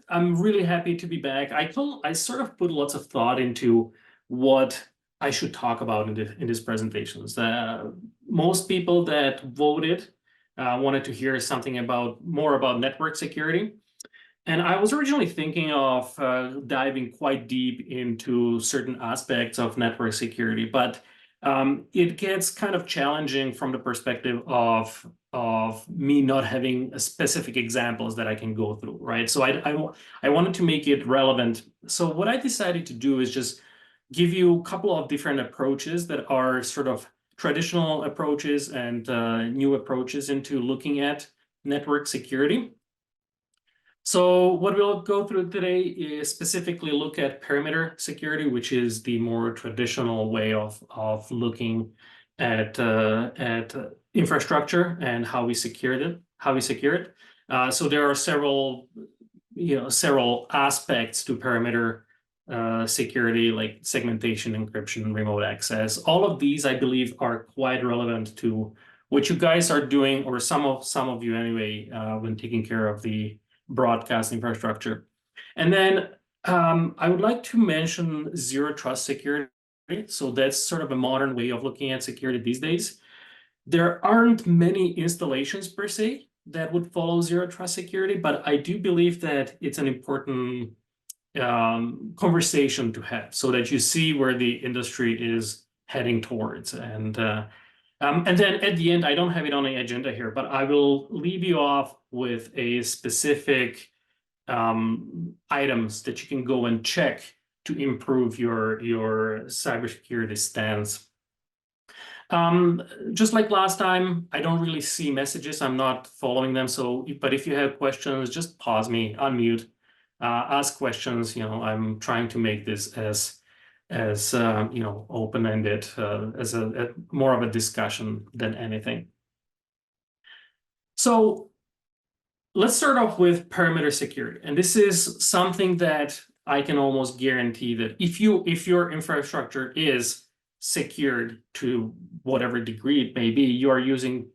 I'm really happy to be back. I sort of put lots of thought into what I should talk about in these presentations. Most people that voted wanted to hear something more about network security. And I was originally thinking of diving quite deep into certain aspects of network security, but it gets kind of challenging from the perspective of me not having specific examples that I can go through, right? So I wanted to make it relevant. So what I decided to do is just give you a couple of different approaches that are sort of traditional approaches and new approaches into looking at network security. So what we'll go through today is specifically look at perimeter security, which is the more traditional way of looking at infrastructure and how we secure it. So there are several aspects to perimeter security, like segmentation, encryption, remote access. All of these, I believe, are quite relevant to what you guys are doing, or some of you anyway, when taking care of the broadcast infrastructure. And then I would like to mention zero trust security. So that's sort of a modern way of looking at security these days. There aren't many installations per se that would follow zero trust security, but I do believe that it's an important conversation to have so that you see where the industry is heading towards. And then at the end, I don't have it on the agenda here, but I will leave you off with a specific items that you can go and check to improve your cybersecurity stance. Just like last time, I don't really see messages. I'm not following them. But if you have questions, just pause me, unmute, ask questions. I'm trying to make this as open-ended, as a more of a discussion than anything. So let's start off with perimeter security. And this is something that I can almost guarantee that if your infrastructure is secured to whatever degree it may be, you are using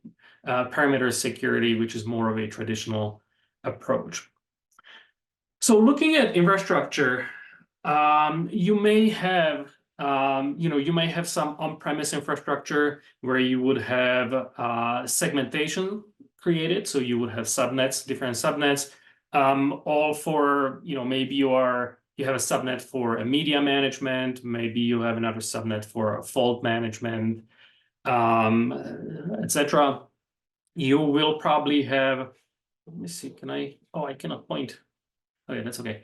perimeter security, which is more of a traditional approach. So looking at infrastructure, you may have some on-premise infrastructure where you would have segmentation created. So you would have subnets, different subnets, all for, maybe you have a subnet for a media management, maybe you have another subnet for a fault management, etc. You will probably have, let me see, I cannot point. Okay, that's okay.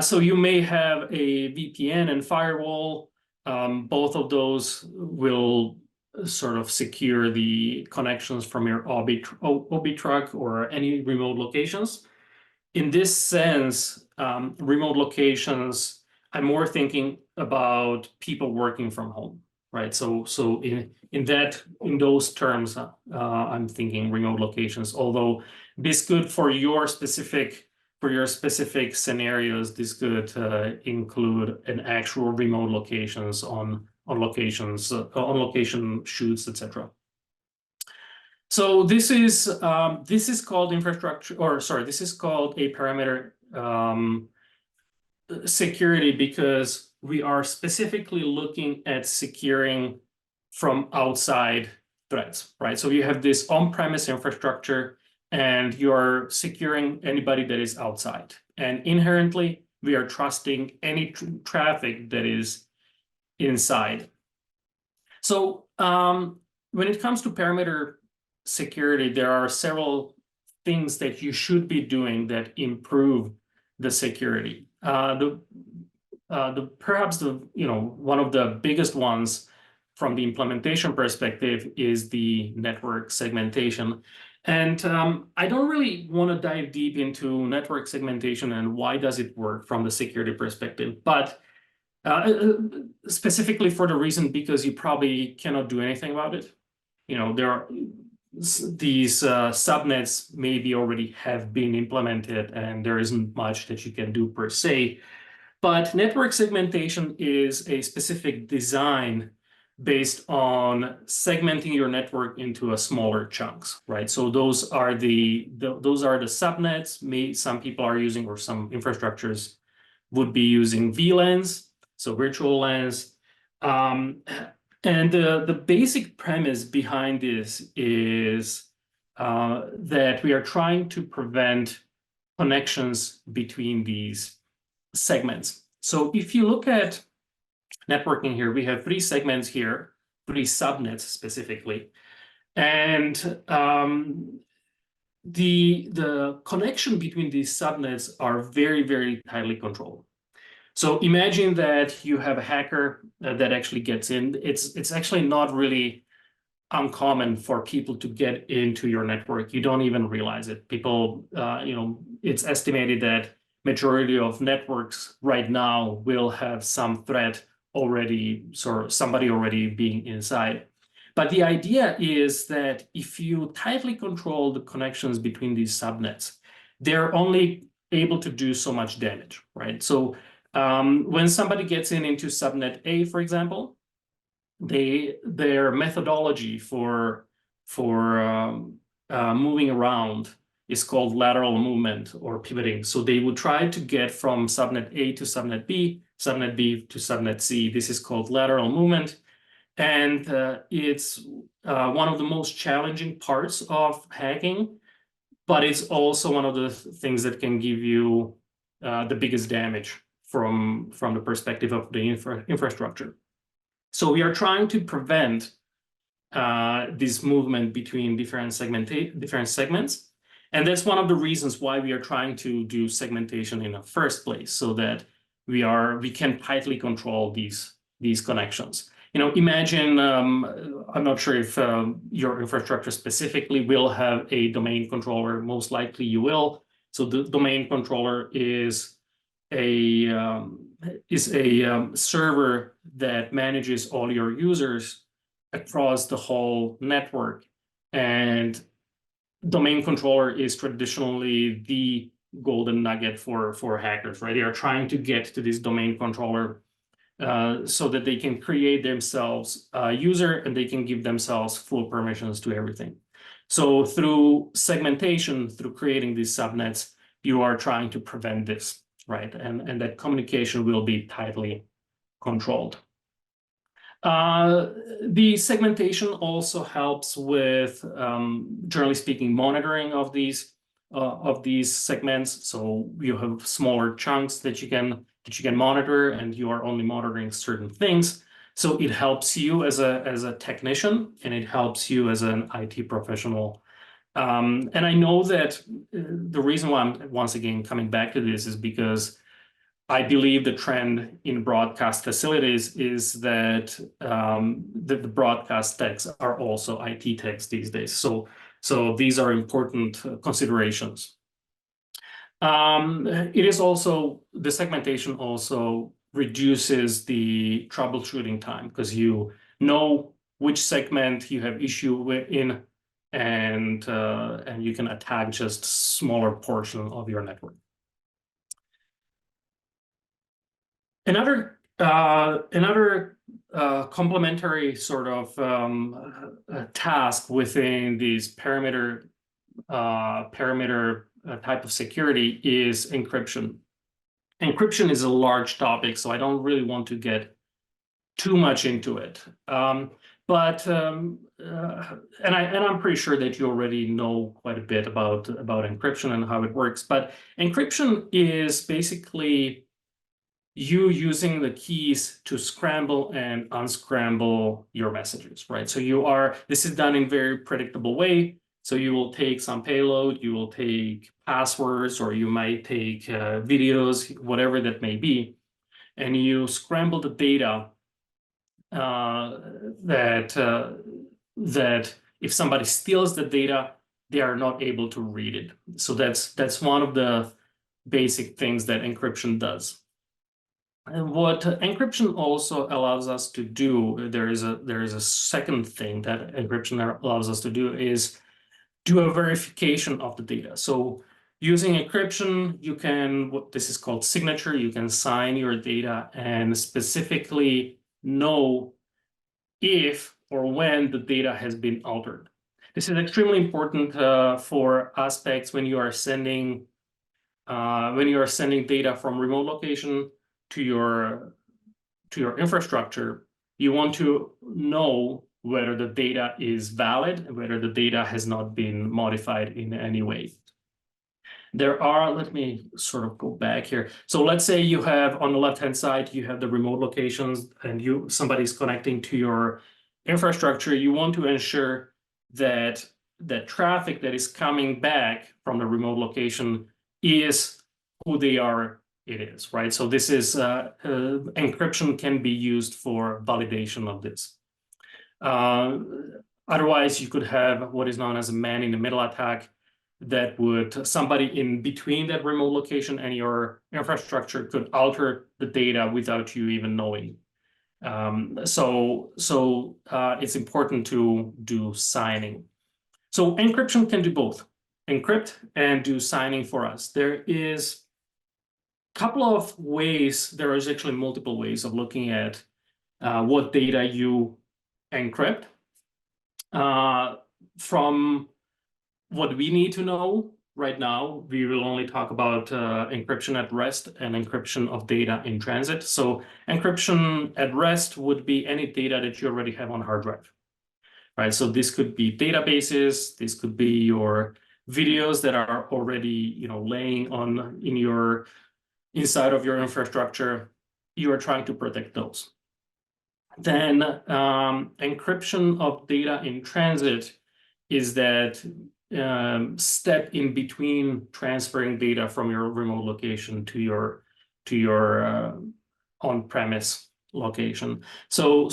So you may have a VPN and firewall. Both of those will sort of secure the connections from your OB truck or any remote locations. In this sense, remote locations, I'm more thinking about people working from home, right? So in those terms, I'm thinking remote locations. Although this could, for your specific scenarios, this could include an actual remote locations on location shoots, etc. So this is called infrastructure, or sorry, this is called a perimeter security because we are specifically looking at securing from outside threats, right? So you have this on-premise infrastructure and you're securing anybody that is outside. And inherently, we are trusting any traffic that is inside. So when it comes to perimeter security, there are several things that you should be doing that improve the security. Perhaps one of the biggest ones from the implementation perspective is the network segmentation. And I don't really want to dive deep into network segmentation and why does it work from the security perspective, but specifically for the reason because you probably cannot do anything about it. There are these subnets maybe already have been implemented and there isn't much that you can do per se. But network segmentation is a specific design based on segmenting your network into a smaller chunks, right? So those are the subnets. Some people are using, or some infrastructures would be using VLANs, so virtual LANs. And the basic premise behind this is that we are trying to prevent connections between these segments. So if you look at networking here, we have 3 segments here, 3 subnets specifically. And the connection between these subnets are very, very tightly controlled. So imagine that you have a hacker that actually gets in. It's actually not really uncommon for people to get into your network. You don't even realize it. People, it's estimated that majority of networks right now will have some threat already, so somebody already being inside. But the idea is that if you tightly control the connections between these subnets, they're only able to do so much damage, right? So when somebody gets into subnet A, for example, their methodology for moving around is called lateral movement or pivoting. So they would try to get from subnet A to subnet B to subnet C. This is called lateral movement. And it's one of the most challenging parts of hacking, but it's also one of the things that can give you the biggest damage from the perspective of the infrastructure. So we are trying to prevent this movement between different segments. And that's one of the reasons why we are trying to do segmentation in the first place, so that we can tightly control these connections. Imagine, I'm not sure if your infrastructure specifically will have a domain controller. Most likely you will. So the domain controller is a server that manages all your users across the whole network. And domain controller is traditionally the golden nugget for hackers, right? They are trying to get to this domain controller so that they can create themselves a user and they can give themselves full permissions to everything. So through segmentation, through creating these subnets, you are trying to prevent this, right? And that communication will be tightly controlled. The segmentation also helps with, generally speaking, monitoring of these segments. So you have smaller chunks that you can monitor, and you are only monitoring certain things. So it helps you as a technician, and it helps you as an IT professional. And I know that the reason why I'm once again coming back to this is because I believe the trend in broadcast facilities is that the broadcast techs are also IT techs these days. So these are important considerations. It is also, the segmentation also reduces the troubleshooting time, because you know which segment you have issue in, and you can attack just smaller portion of your network. Another complementary sort of task within these parameter type of security is encryption. Encryption is a large topic, so I don't really want to get too much into it. And I'm pretty sure that you already know quite a bit about encryption and how it works. But encryption is basically you using the keys to scramble and unscramble your messages, right? So this is done in a very predictable way. So you will take some payload, you will take passwords, or you might take videos, whatever that may be, and you scramble the data that if somebody steals the data, they are not able to read it. So that's one of the basic things that encryption does. And what encryption also allows us to do, there is a second thing that encryption allows us to do, is do a verification of the data. So using encryption, you can, what this is called signature, you can sign your data and specifically know if or when the data has been altered. This is extremely important for aspects when you are sending data from remote location to your infrastructure. You want to know whether the data is valid and whether the data has not been modified in any way. There are, let me sort of go back here. So let's say you have on the left-hand side, you have the remote locations and somebody's connecting to your infrastructure. You want to ensure that traffic that is coming back from the remote location is who they are, it is, right? So this is, encryption can be used for validation of this. Otherwise, you could have what is known as a man-in-the-middle attack, that would somebody in between that remote location and your infrastructure could alter the data without you even knowing. So it's important to do signing. So encryption can do both, encrypt and do signing for us. There is a couple of ways, there is actually multiple ways of looking at what data you encrypt. From what we need to know right now, we will only talk about encryption at rest and encryption of data in transit. So encryption at rest would be any data that you already have on hard drive, right? So this could be databases, this could be your videos that are already, laying inside of your infrastructure. You are trying to protect those. Then encryption of data in transit is that step in between transferring data from your remote location to your on-premise location. So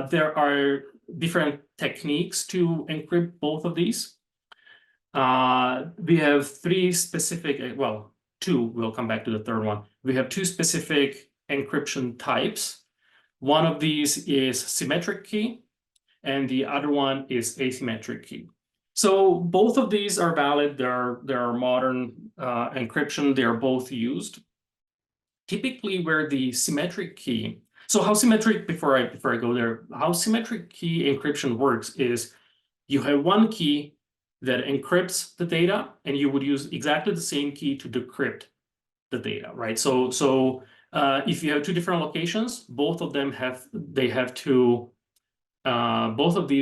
there are different techniques to encrypt both of these. We have three specific, well, two, we'll come back to the third one. We have two specific encryption types. One of these is symmetric key, and the other one is asymmetric key. So both of these are valid. There are modern encryption. They are both used. Typically, where the symmetric key. So how symmetric, before I go there, how symmetric key encryption works is you have one key that encrypts the data, and you would use exactly the same key to decrypt the data, right? So if you have two different locations, both of these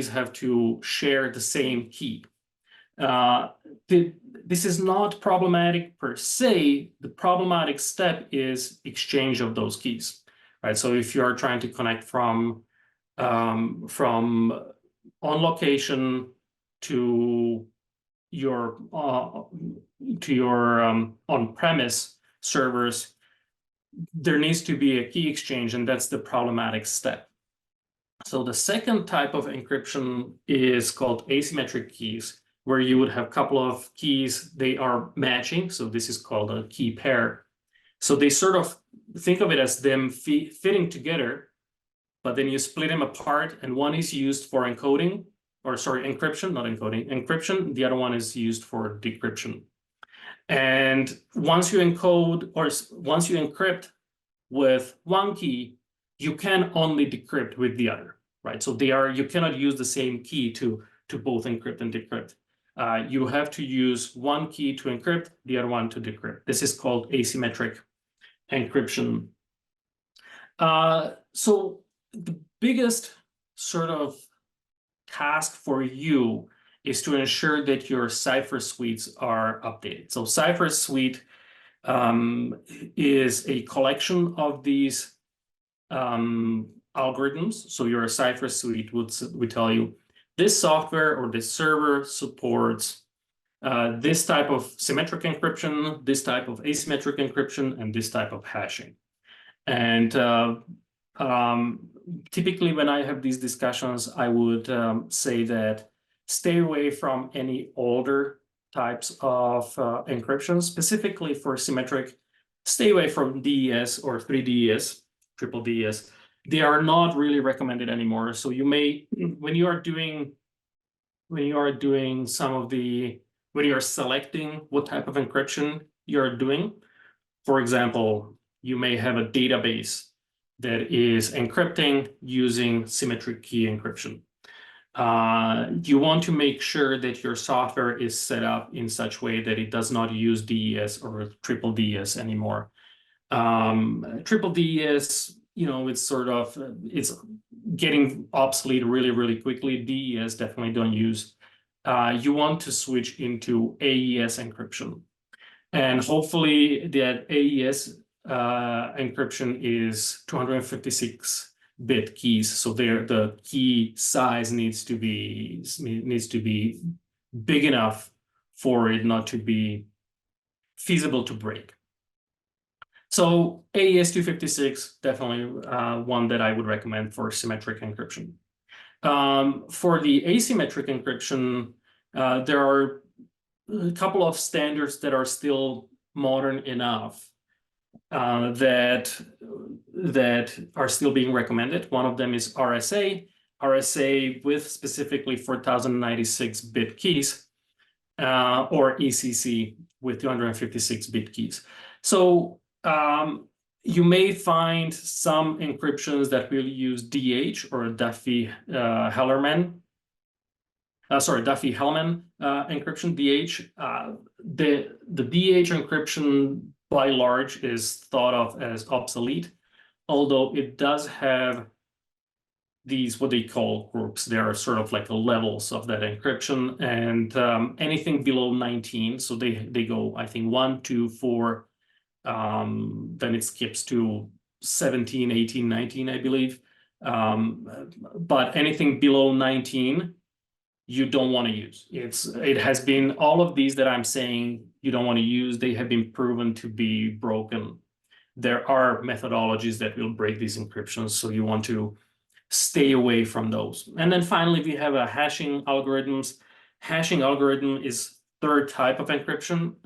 have to share the same key. This is not problematic per se. The problematic step is exchange of those keys, right? So if you are trying to connect from on location to your on-premise servers, there needs to be a key exchange, and that's the problematic step. So the second type of encryption is called asymmetric keys, where you would have a couple of keys, they are matching. So this is called a key pair. So they sort of think of it as them fitting together, but then you split them apart, and one is used for encoding, or sorry, encryption, not encoding, encryption. The other one is used for decryption. And once you encode, or once you encrypt with one key, you can only decrypt with the other, right? So you cannot use the same key to both encrypt and decrypt. You have to use one key to encrypt, the other one to decrypt. This is called asymmetric encryption. So the biggest sort of task for you is to ensure that your cipher suites are updated. So cipher suite is a collection of these algorithms. So your cipher suite would tell you this software or this server supports this type of symmetric encryption, this type of asymmetric encryption, and this type of hashing. And typically when I have these discussions, I would say that stay away from any older types of encryption, specifically for symmetric. Stay away from DES or 3DES, triple DES. They are not really recommended anymore. So you may, when you are selecting what type of encryption you're doing, for example, you may have a database that is encrypting using symmetric key encryption. You want to make sure that your software is set up in such a way that it does not use DES or triple DES anymore. Triple DES, it's sort of, it's getting obsolete really, really quickly. DES definitely don't use. You want to switch into AES encryption. And hopefully that AES encryption is 256-bit keys. So there, the key size needs to be big enough for it not to be feasible to break. So AES 256, definitely one that I would recommend for symmetric encryption. For the asymmetric encryption, there are a couple of standards that are still modern enough that are still being recommended. One of them is RSA with specifically 4096-bit keys, or ECC with 256-bit keys. So you may find some encryptions that will use DH or Duffy-Hellman encryption, DH. The DH encryption by large is thought of as obsolete, although it does have these, what they call groups. They are sort of like levels of that encryption, and anything below 19, so they go, I think, 1, 2, 4, then it skips to 17, 18, 19, I believe. But anything below 19, you don't want to use. It has been, all of these that I'm saying you don't want to use, they have been proven to be broken. There are methodologies that will break these encryptions, so you want to stay away from those. And then finally, we have hashing algorithms. Hashing algorithm is third type of encryption.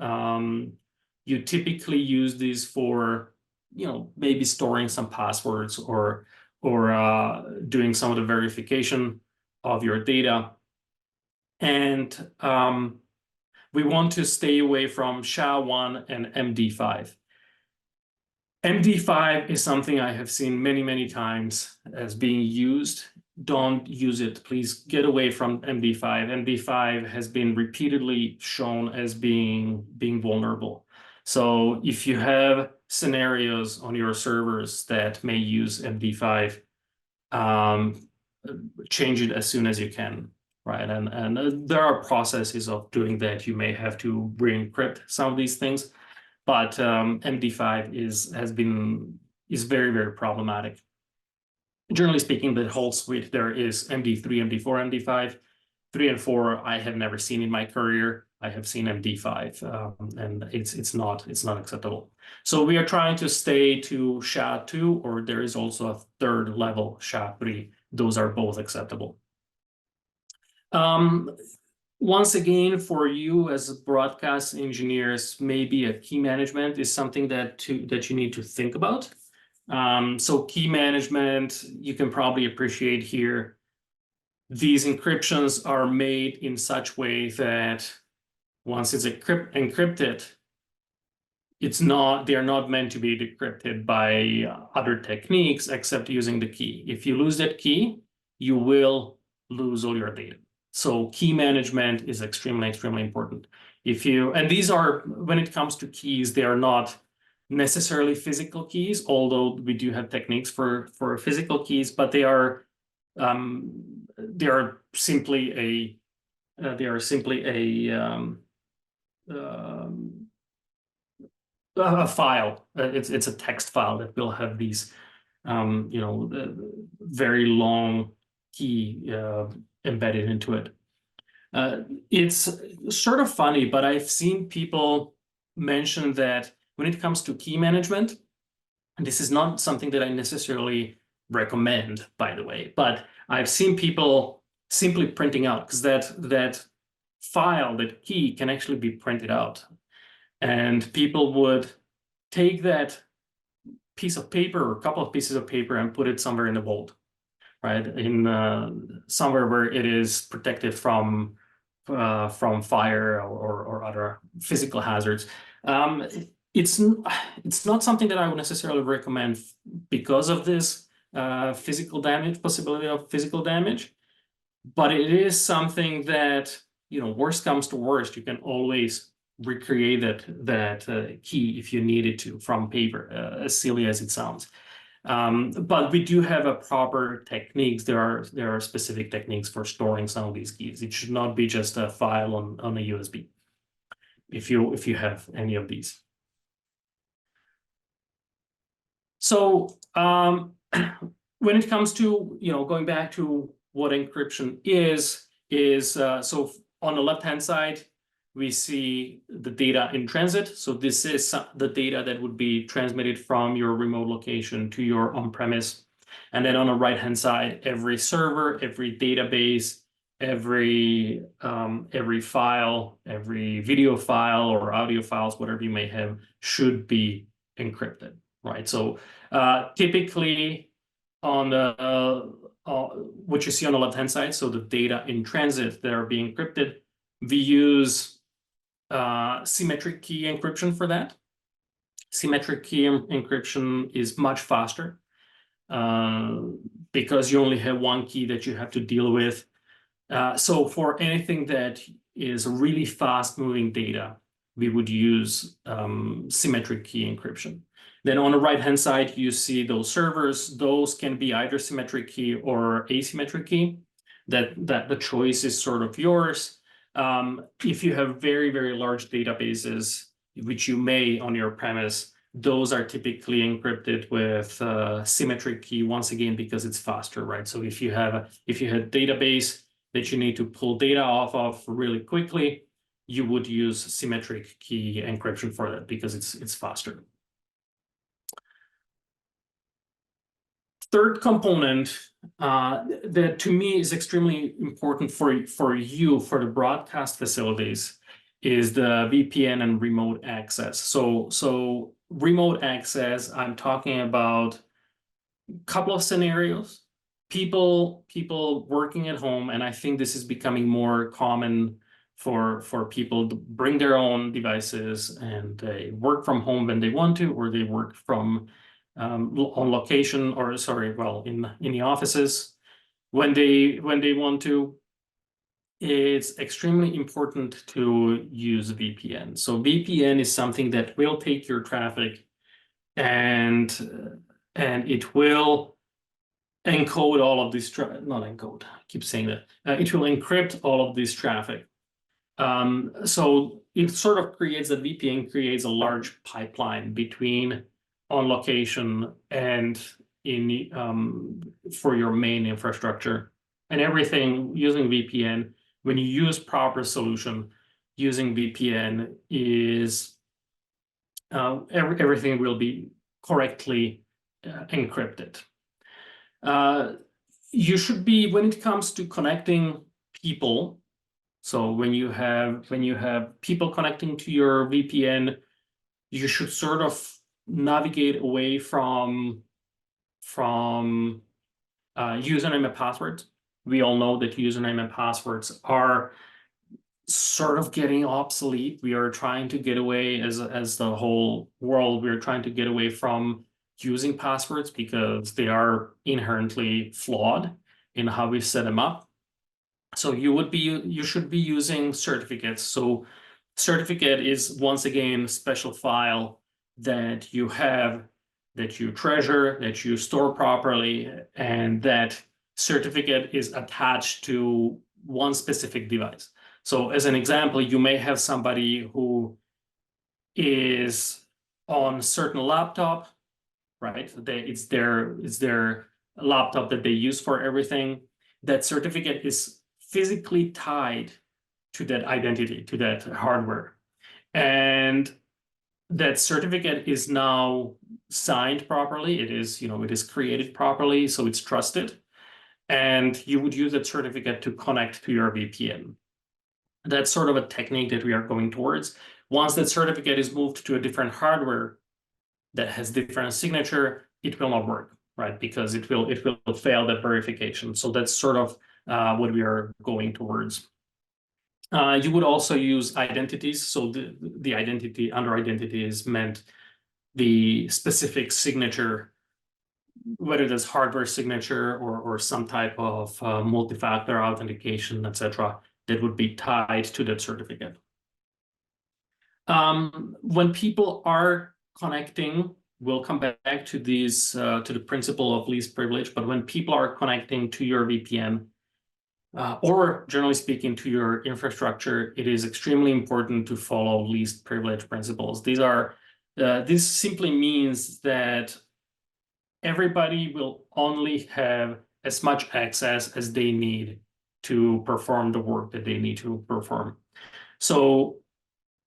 You typically use these for, maybe storing some passwords or doing some of the verification of your data. And we want to stay away from SHA-1 and MD5. MD5 is something I have seen many, many times as being used. Don't use it. Please get away from MD5. MD5 has been repeatedly shown as being vulnerable. So if you have scenarios on your servers that may use MD5, change it as soon as you can. Right, and there are processes of doing that. You may have to re-encrypt some of these things, but MD5 is very, very problematic. Generally speaking, the whole suite there is MD3, MD4, MD5. 3 and 4 I have never seen in my career. I have seen MD5, and it's not acceptable. So we are trying to stay to SHA-2, or there is also a third level, SHA-3. Those are both acceptable. Once again, for you as broadcast engineers, maybe a key management is something that you need to think about. So key management, you can probably appreciate here, these encryptions are made in such way that once it's encrypted, they are not meant to be decrypted by other techniques except using the key. If you lose that key, you will lose all your data. So key management is extremely, extremely important. And these are, when it comes to keys, they are not necessarily physical keys, although we do have techniques for physical keys, but they are simply a file. It's a text file that will have these very long key embedded into it. It's sort of funny, but I've seen people mention that when it comes to key management, and this is not something that I necessarily recommend, by the way, but I've seen people simply printing out, because that file, that key, can actually be printed out. And people would take that piece of paper or a couple of pieces of paper and put it somewhere in the vault, right? In somewhere where it is protected from fire or other physical hazards. it's not something that I would necessarily recommend because of this physical damage, possibility of physical damage, but it is something that, worst comes to worst, you can always recreate that key if you needed to from paper, as silly as it sounds. But we do have a proper techniques. There are specific techniques for storing some of these keys. It should not be just a file on a USB if you have any of these. So when it comes to going back to what encryption is so on the left-hand side we see the data in transit. So this is the data that would be transmitted from your remote location to your on-premise. And then on the right-hand side, every server, every database, every file, every video file or audio files, whatever you may have, should be encrypted, right? So typically on the what you see on the left-hand side, so the data in transit that are being encrypted, we use symmetric key encryption for that. Symmetric key encryption is much faster because you only have one key that you have to deal with. So for anything that is really fast-moving data, we would use symmetric key encryption. Then on the right-hand side, you see those servers. Those can be either symmetric key or asymmetric key. That the choice is sort of yours. If you have very, very large databases, which you may on your premise, those are typically encrypted with symmetric key, once again, because it's faster, right? So if you have a database that you need to pull data off of really quickly, you would use symmetric key encryption for that because it's faster. Third component that to me is extremely important for you, for the broadcast facilities, is the VPN and remote access. So remote access, I'm talking about a couple of scenarios. People working at home, and I think this is becoming more common for people to bring their own devices and they work from home when they want to, or they work from on location, or sorry, well, in the offices when they want to. It's extremely important to use VPN. So VPN is something that will take your traffic and it will encode all of this not encode, I keep saying that. It will encrypt all of this traffic. So it sort of creates, the VPN creates a large pipeline between on location and in for your main infrastructure and everything using VPN. When you use proper solution, using VPN is everything will be correctly encrypted. You should be, when it comes to connecting people, so when you have people connecting to your VPN, you should sort of navigate away from username and passwords. We all know that username and passwords are sort of getting obsolete. We are trying to get away, as the whole world, we're trying to get away from using passwords because they are inherently flawed in how we set them up. So you should be using certificates. So certificate is, once again, a special file that you have, that you treasure, that you store properly, and that certificate is attached to one specific device. So as an example, you may have somebody who is on a certain laptop, right? It's their laptop that they use for everything. That certificate is physically tied to that identity, to that hardware. And that certificate is now signed properly. It is created properly, so it's trusted. And you would use that certificate to connect to your VPN. That's sort of a technique that we are going towards. Once that certificate is moved to a different hardware that has different signature, it will not work, right? Because it will fail that verification. So that's sort of what we are going towards. You would also use identities. So the identity, under identity is meant the specific signature, whether that's hardware signature or some type of multi-factor authentication, etc., that would be tied to that certificate. When people are connecting, we'll come back to these to the principle of least privilege, but when people are connecting to your VPN, or generally speaking to your infrastructure, it is extremely important to follow least privilege principles. This simply means that everybody will only have as much access as they need to perform the work that they need to perform. So,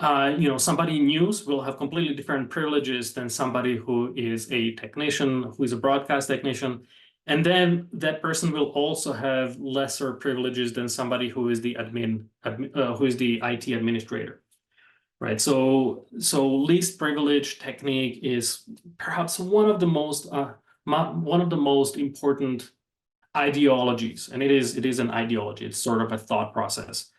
somebody in news will have completely different privileges than somebody who is a technician, who is a broadcast technician. And then that person will also have lesser privileges than somebody who is the who is the IT administrator, right? So least privilege technique is perhaps one of the most important ideologies, and it is an ideology. It's sort of a thought process.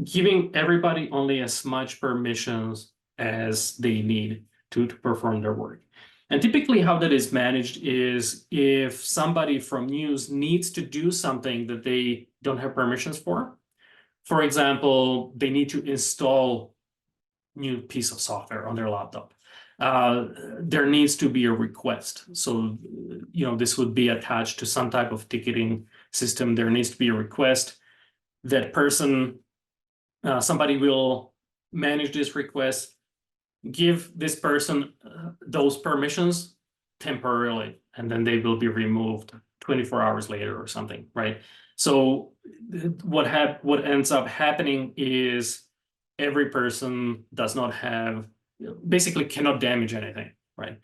Giving everybody only as much permissions as they need to perform their work. And typically how that is managed is if somebody from news needs to do something that they don't have permissions for example, they need to install new piece of software on their laptop. There needs to be a request. So, this would be attached to some type of ticketing system. There needs to be a request. That person, somebody will manage this request, give this person those permissions temporarily, and then they will be removed 24 hours later or something, right? So what ends up happening is every person does not have, basically cannot damage anything, right?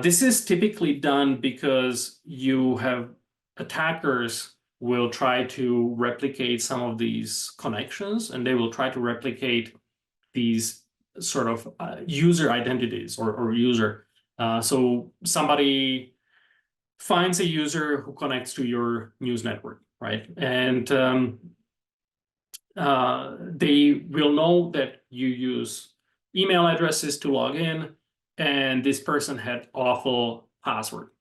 This is typically done because you have attackers will try to replicate some of these connections, and they will try to replicate these sort of user identities or user. So somebody finds a user who connects to your news network, right? And they will know that you use email addresses to log in, and this person had awful password,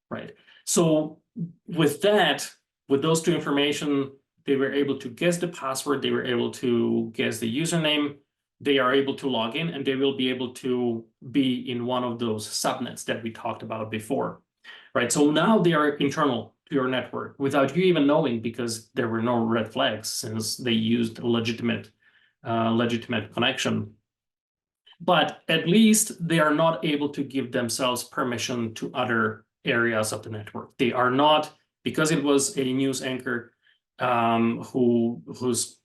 right? So with those two information, they were able to guess the password, they were able to guess the username, they are able to log in, and they will be able to be in one of those subnets that we talked about before, right? So now they are internal to your network without you even knowing, because there were no red flags since they used a legitimate connection. But at least they are not able to give themselves permission to other areas of the network. They are not, because it was a news anchor whose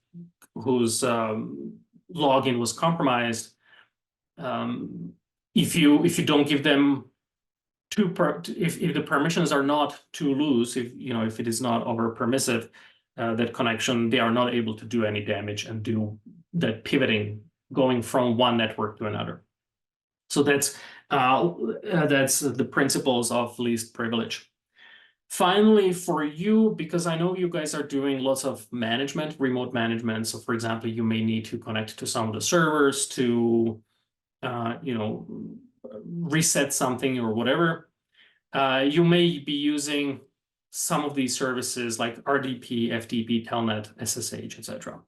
login was compromised. If you don't give them if the permissions are not too loose, if it is not over permissive, that connection, they are not able to do any damage and do that pivoting, going from one network to another. So that's the principles of least privilege. Finally, for you, because I know you guys are doing lots of management, remote management. So for example, you may need to connect to some of the servers to, reset something or whatever. You may be using some of these services like RDP, FTP, Telnet, SSH, etc.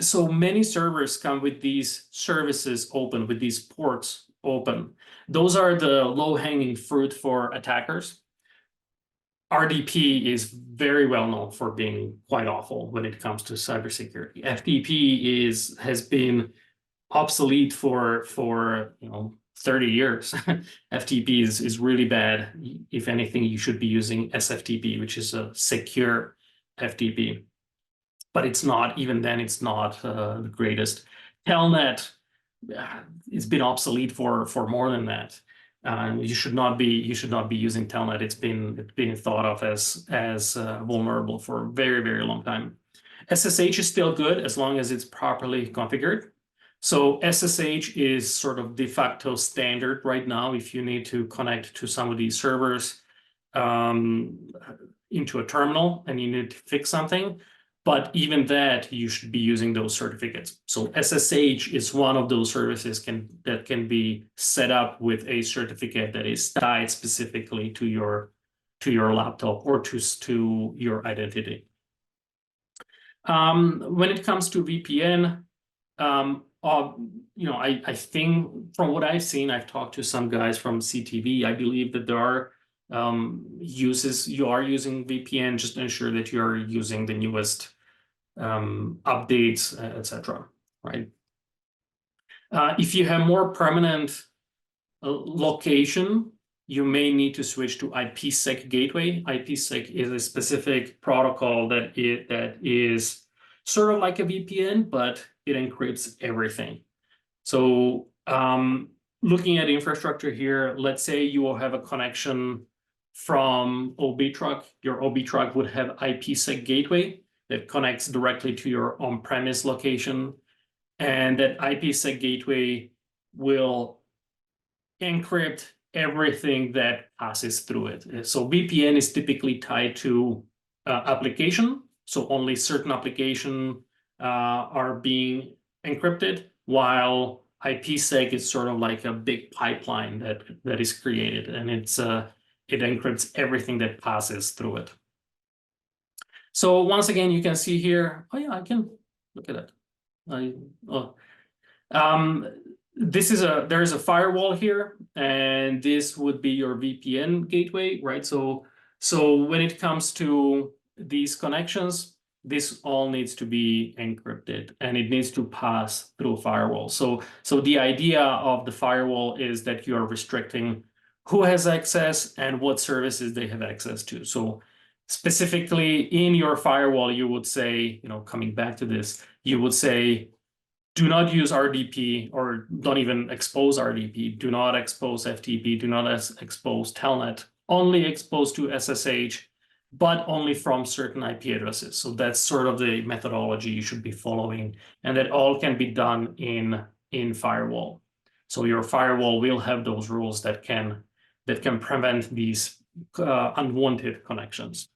So many servers come with these services open, with these ports open. Those are the low-hanging fruit for attackers. RDP is very well known for being quite awful when it comes to cybersecurity. FTP has been obsolete for 30 years. FTP is really bad. If anything, you should be using SFTP, which is a secure FTP. But it's not, even then, it's not the greatest. Telnet, it's been obsolete for more than that. You should not be using Telnet. It's been thought of as vulnerable for a very, very long time. SSH is still good as long as it's properly configured. So SSH is sort of de facto standard right now if you need to connect to some of these servers. into a terminal and you need to fix something. But even that, you should be using those certificates. So SSH is one of those services that can be set up with a certificate that is tied specifically to your laptop or to your identity. When it comes to VPN, I think from what I've seen, I've talked to some guys from CTV. I believe that there are uses you are using VPN, just to ensure that you're using the newest updates, etc. Right? If you have more permanent location, you may need to switch to IPsec gateway. IPsec is a specific protocol that is sort of like a VPN, but it encrypts everything. So looking at infrastructure here, let's say you will have a connection from OB truck. Your OB truck would have IPsec gateway that connects directly to your on-premise location. And that IPsec gateway will encrypt everything that passes through it. So VPN is typically tied to application. So only certain applications are being encrypted, while IPsec is sort of like a big pipeline that is created, and it encrypts everything that passes through it. So once again, you can see here, oh yeah, I can look at it. There is a firewall here, and this would be your VPN gateway, right? So when it comes to these connections, this all needs to be encrypted, and it needs to pass through firewall. So the idea of the firewall is that you are restricting who has access and what services they have access to. So specifically in your firewall, you would say, coming back to this, you would say, do not use RDP, or don't even expose RDP. Do not expose FTP. Do not expose Telnet. Only expose to SSH, but only from certain IP addresses. So that's sort of the methodology you should be following. And that all can be done in firewall. So your firewall will have those rules that can prevent these unwanted connections.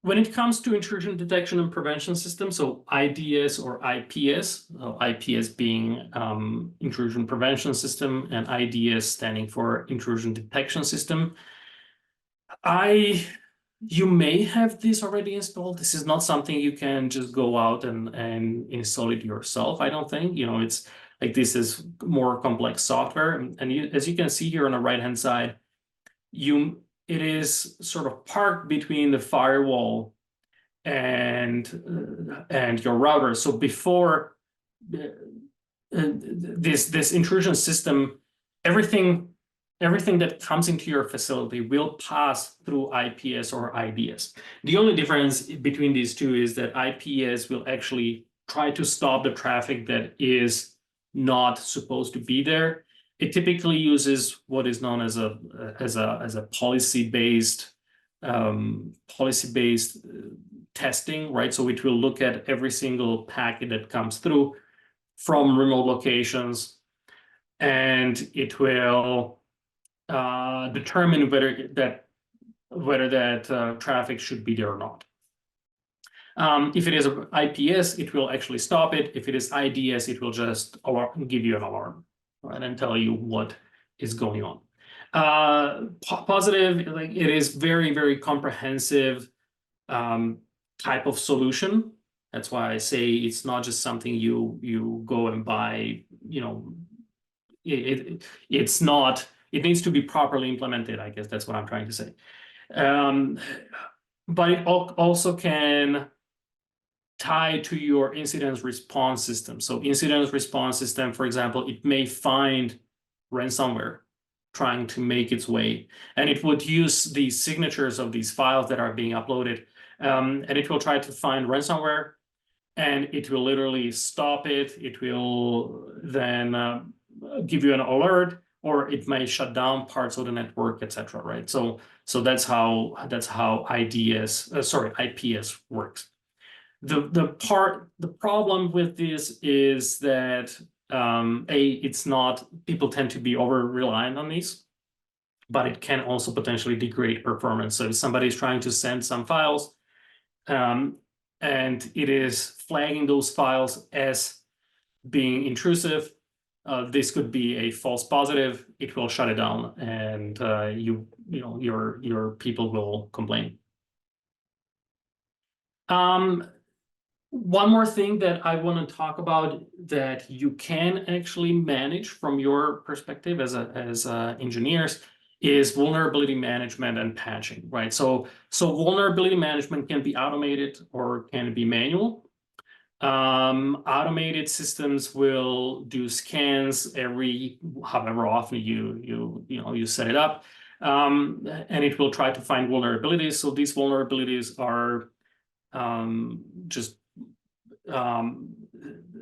When it comes to intrusion detection and prevention system, so IDS or IPS, IPS being intrusion prevention system, and IDS standing for intrusion detection system, you may have this already installed. This is not something you can just go out and install it yourself, I don't think. It's like this is more complex software. And as you can see here on the right-hand side, it is sort of parked between the firewall and your router. So before this intrusion system, everything that comes into your facility will pass through IPS or IDS. The only difference between these two is that IPS will actually try to stop the traffic that is not supposed to be there. It typically uses what is known as a policy-based testing, right? So it will look at every single packet that comes through from remote locations, and it will determine whether that traffic should be there or not. If it is IPS, it will actually stop it. If it is IDS, it will just give you an alarm, right, and tell you what is going on. Positive, like it is very, very comprehensive type of solution. That's why I say it's not just something you go and buy. It's not. It needs to be properly implemented. I guess that's what I'm trying to say. But it also can tie to your incident response system. So incident response system, for example, it may find ransomware trying to make its way, and it would use the signatures of these files that are being uploaded, and it will try to find ransomware, and it will literally stop it. It will then give you an alert, or it may shut down parts of the network, etc. Right? So that's how IPS works. The problem with this is that it's not, people tend to be over reliant on these, but it can also potentially degrade performance. So if somebody's trying to send some files, and it is flagging those files as being intrusive, this could be a false positive. It will shut it down, and your people will complain. One more thing that I want to talk about that you can actually manage from your perspective as engineers is vulnerability management and patching, right? So vulnerability management can be automated or can be manual. Automated systems will do scans every however often you set it up, and it will try to find vulnerabilities. So these vulnerabilities are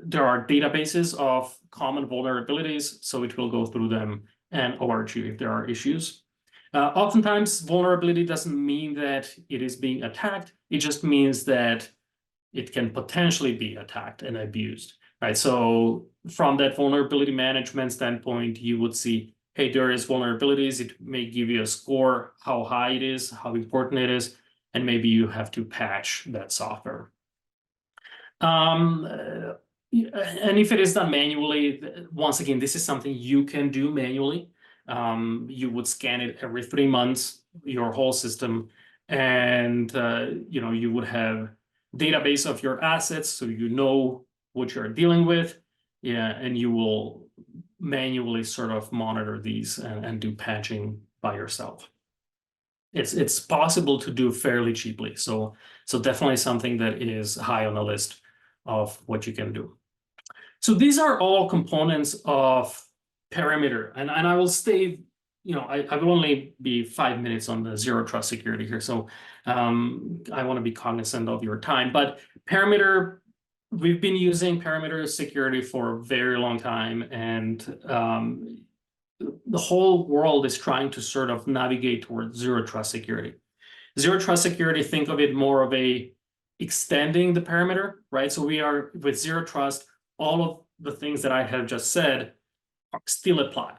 there are databases of common vulnerabilities, so it will go through them and alert you if there are issues. Oftentimes, vulnerability doesn't mean that it is being attacked. It just means that it can potentially be attacked and abused, right? So from that vulnerability management standpoint, you would see, hey, there is vulnerabilities. It may give you a score, how high it is, how important it is, and maybe you have to patch that software. And if it is done manually, once again, this is something you can do manually. You would scan it every 3 months, your whole system, and you would have database of your assets, so you know what you're dealing with. Yeah, and you will manually sort of monitor these and do patching by yourself. It's possible to do fairly cheaply, so definitely something that is high on the list of what you can do. So these are all components of perimeter, and I will stay, I will only be 5 minutes on the zero trust security here, so I want to be cognizant of your time. But perimeter, we've been using perimeter security for a very long time, and the whole world is trying to sort of navigate towards zero trust security. Zero trust security, think of it more of a extending the perimeter, right? So we are with zero trust, all of the things that I have just said still apply,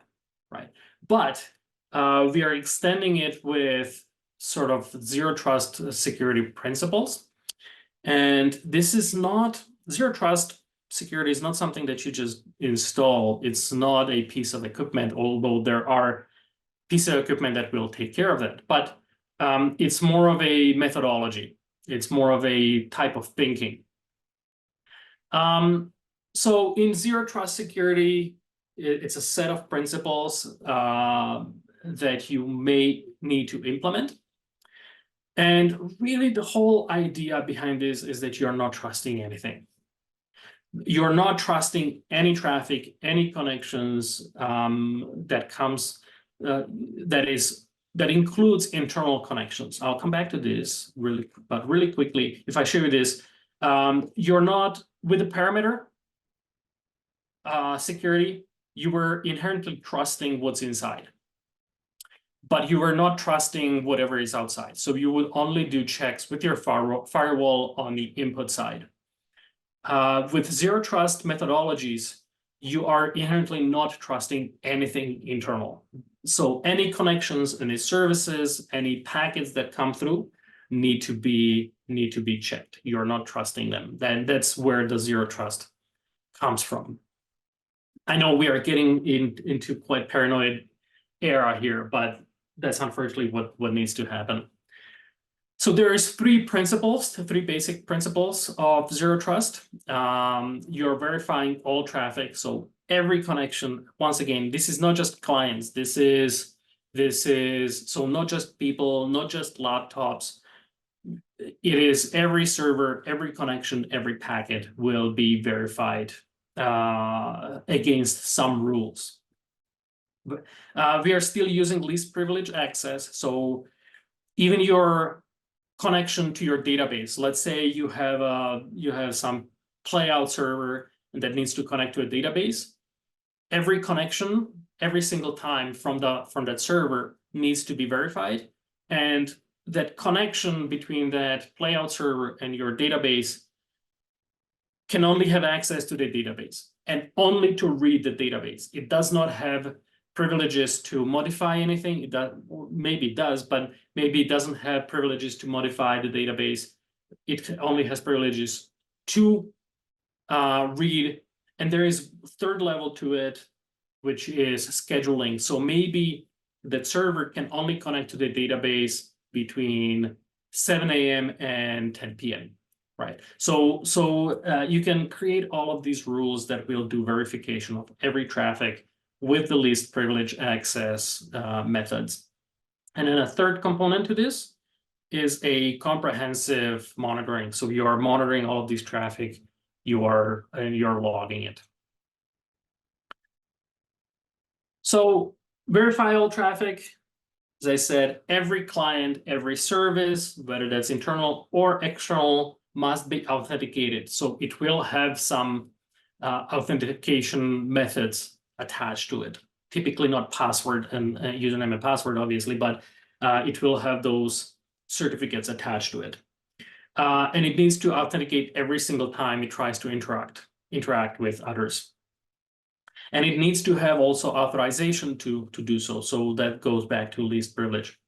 right? But we are extending it with sort of zero trust security principles. And this is not, zero trust security is not something that you just install. It's not a piece of equipment, although there are pieces of equipment that will take care of that. But it's more of a methodology. It's more of a type of thinking. So in zero trust security, it's a set of principles that you may need to implement. And really the whole idea behind this is that you're not trusting anything. You're not trusting any traffic, any connections that comes, that includes internal connections. I'll come back to this really quickly. If I show you this, you're not, with the perimeter security, you were inherently trusting what's inside, but you were not trusting whatever is outside. So you would only do checks with your firewall on the input side. With zero trust methodologies, you are inherently not trusting anything internal. So any connections, any services, any packets that come through need to be checked. You're not trusting them. Then that's where the zero trust comes from. I know we are getting into quite paranoid era here, but that's unfortunately what needs to happen. So there's three basic principles of zero trust. You're verifying all traffic. So every connection, once again, this is not just clients. This is so not just people, not just laptops. It is every server, every connection, every packet will be verified against some rules. We are still using least privilege access. So even your connection to your database, let's say you have some playout server that needs to connect to a database. Every connection, every single time from that server needs to be verified, and that connection between that playout server and your database can only have access to the database. and only to read the database. It does not have privileges to modify anything. It does, maybe it does, but maybe it doesn't have privileges to modify the database. It only has privileges to read. And there is a third level to it, which is scheduling. So maybe that server can only connect to the database between 7 a.m. and 10 p.m. Right. So you can create all of these rules that will do verification of every traffic with the least privilege access methods. And then a third component to this is a comprehensive monitoring. So you are monitoring all of these traffic, you're logging it. So verify all traffic. As I said, every client, every service, whether that's internal or external, must be authenticated. So it will have some authentication methods attached to it. Typically not password and username and password, obviously, but it will have those certificates attached to it. And it needs to authenticate every single time it tries to interact with others. And it needs to have also authorization to do so. So that goes back to least privilege.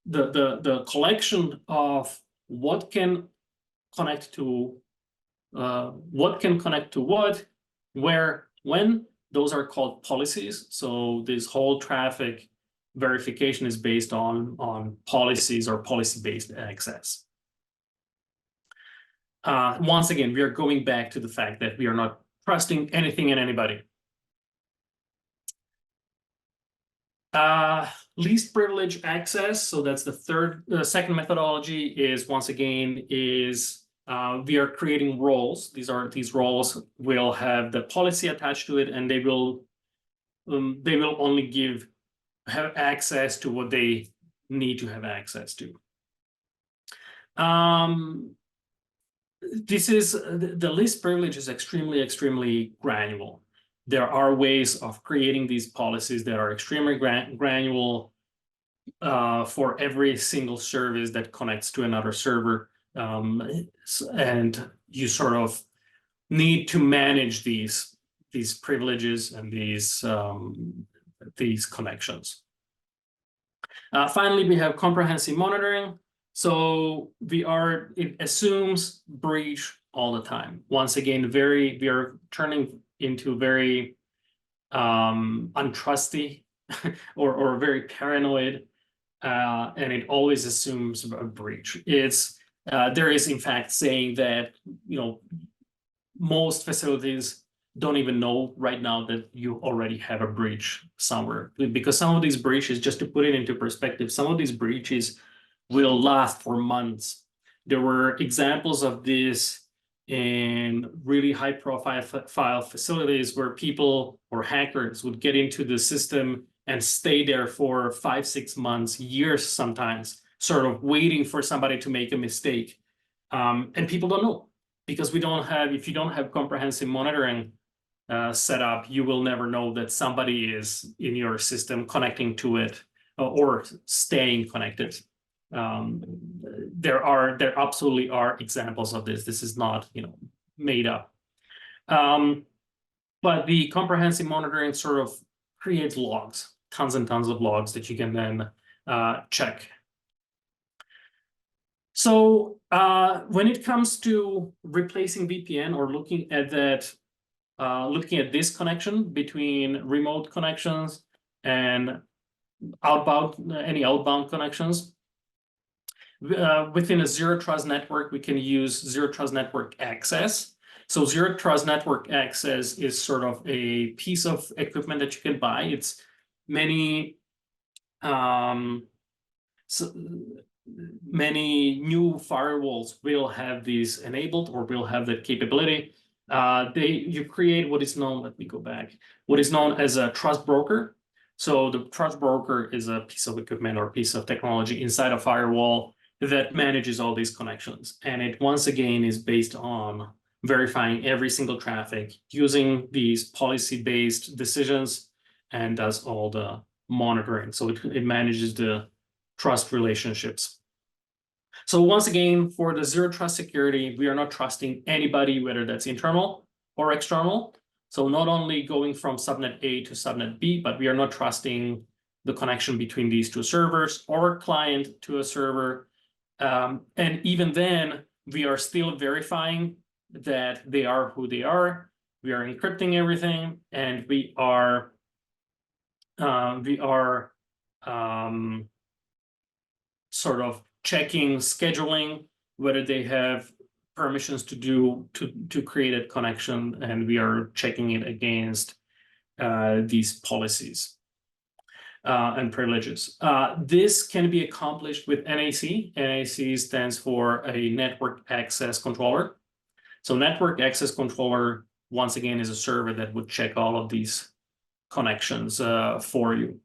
The collection of what can connect to what, where, when, those are called policies. So this whole traffic verification is based on policies or policy-based access. Once again, we are going back to the fact that we are not trusting anything and anybody. Least privilege access. So that's the second methodology is, once again, we are creating roles. These roles will have the policy attached to it, and they will only have access to what they need to have access to. This is the least privilege is extremely granular. There are ways of creating these policies that are extremely granular for every single service that connects to another server, and you sort of need to manage these privileges and these connections. Finally, we have comprehensive monitoring. So it assumes breach all the time. Once again, we are turning into very untrusty or very paranoid, and it always assumes a breach. There is in fact saying that most facilities don't even know right now that you already have a breach somewhere, because some of these breaches, just to put it into perspective, some of these breaches will last for months. There were examples of this in really high-profile facilities where people or hackers would get into the system and stay there for 5-6 months, years sometimes, sort of waiting for somebody to make a mistake. And people don't know, because if you don't have comprehensive monitoring set up, you will never know that somebody is in your system connecting to it or staying connected. There absolutely are examples of this. This is not, made up. But the comprehensive monitoring sort of creates logs, tons and tons of logs that you can then check. So when it comes to replacing VPN or looking at this connection between remote connections and any outbound connections, within a zero trust network, we can use zero trust network access. So zero trust network access is sort of a piece of equipment that you can buy. It's many new firewalls will have these enabled or will have that capability. You create what is known, let me go back, what is known as a trust broker. So the trust broker is a piece of equipment or piece of technology inside a firewall that manages all these connections. And it, once again, is based on verifying every single traffic using these policy-based decisions and does all the monitoring. So it manages the trust relationships. So once again, for the zero trust security, we are not trusting anybody, whether that's internal or external. So not only going from subnet A to subnet B, but we are not trusting the connection between these two servers or client to a server. And even then, we are still verifying that they are who they are. We are encrypting everything, and we are sort of checking scheduling, whether they have permissions to create a connection, and we are checking it against these policies and privileges. This can be accomplished with NAC. NAC stands for a network access controller. So network access controller, once again, is a server that would check all of these connections for you.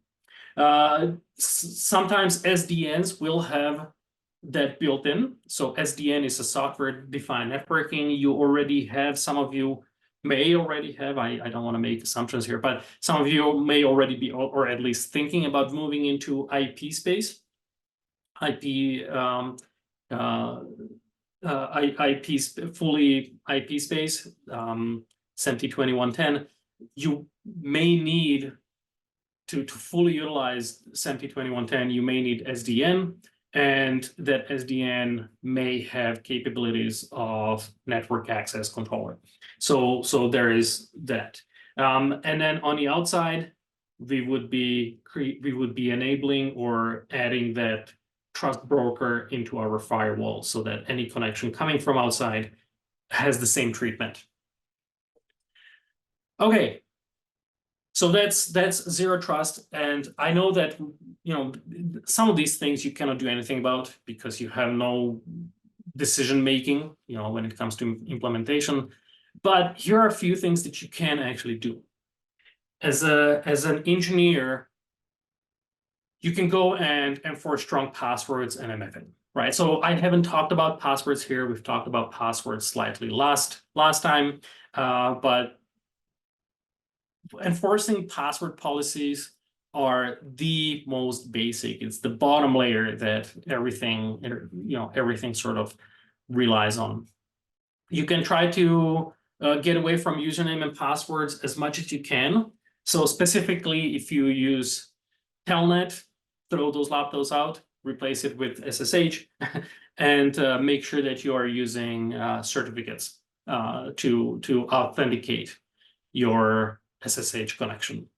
Sometimes SDNs will have that built in. So SDN is a software-defined networking. You already have, some of you may already have, I don't want to make assumptions here, but some of you may already be, or at least thinking about moving into IP space. Fully IP space, SMT 2110. You may need to fully utilize SMT 2110, you may need SDN, and that SDN may have capabilities of network access controller. So there is that. And then on the outside, we would be enabling or adding that trust broker into our firewall so that any connection coming from outside has the same treatment. Okay. So that's zero trust, and I know that some of these things you cannot do anything about because you have no decision making, when it comes to implementation. But here are a few things that you can actually do. As an engineer, you can go and enforce strong passwords and MFA, right? So I haven't talked about passwords here. We've talked about passwords slightly last time, but enforcing password policies are the most basic. It's the bottom layer that everything sort of relies on. You can try to get away from username and passwords as much as you can. So specifically, if you use Telnet, throw those laptops out, replace it with SSH, and make sure that you are using certificates to authenticate your SSH connection.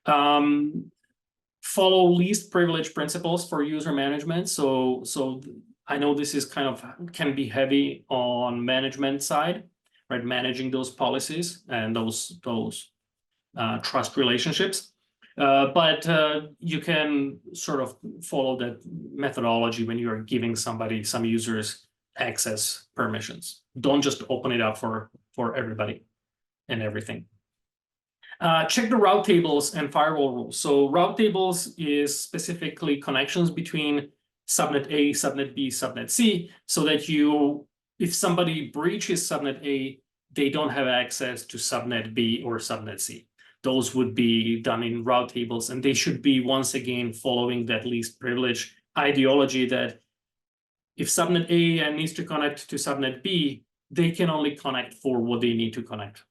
Follow least privilege principles for user management. So I know this is can be heavy on management side, right? Managing those policies and those trust relationships. But you can sort of follow that methodology when you are giving some users access permissions. Don't just open it up for everybody and everything. Check the route tables and firewall rules. So route tables is specifically connections between subnet A, subnet B, subnet C, so that if somebody breaches subnet A, they don't have access to subnet B or subnet C. Those would be done in route tables, and they should be, once again, following that least privilege ideology that if subnet A needs to connect to subnet B, they can only connect for what they need to connect.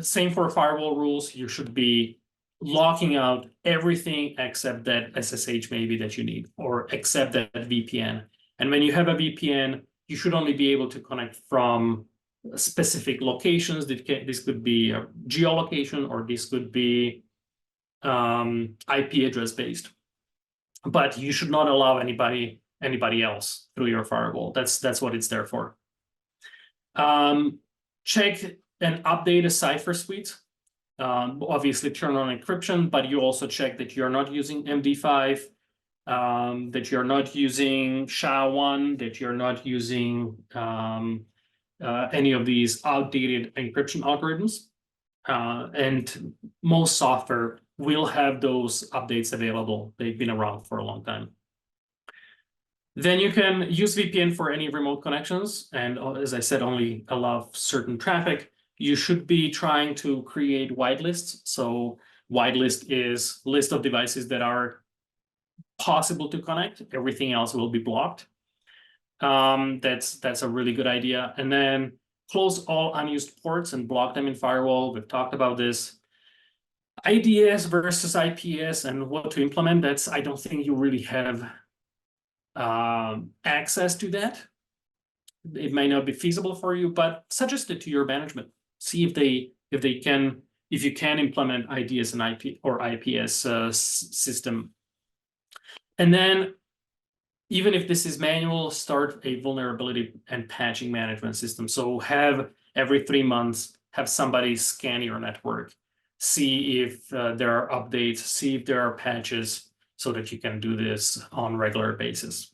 Same for firewall rules. You should be locking out everything except that SSH maybe that you need, or except that VPN. And when you have a VPN, you should only be able to connect from specific locations. This could be a geolocation, or this could be IP address based. But you should not allow anybody else through your firewall. That's what it's there for. Check and update a cipher suite. Obviously turn on encryption, but you also check that you're not using MD5, that you're not using SHA-1, that you're not using any of these outdated encryption algorithms. And most software will have those updates available. They've been around for a long time. Then you can use VPN for any remote connections. And as I said, only allow certain traffic. You should be trying to create whitelists. So whitelist is list of devices that are possible to connect. Everything else will be blocked. That's a really good idea. And then close all unused ports and block them in firewall. We've talked about this. IDS versus IPS and what to implement. I don't think you really have access to that. It may not be feasible for you, but suggest it to your management. See if you can implement IDS and IP or IPS system. And then, even if this is manual, start a vulnerability and patching management system. So have every 3 months, have somebody scan your network, see if there are updates, see if there are patches, so that you can do this on a regular basis.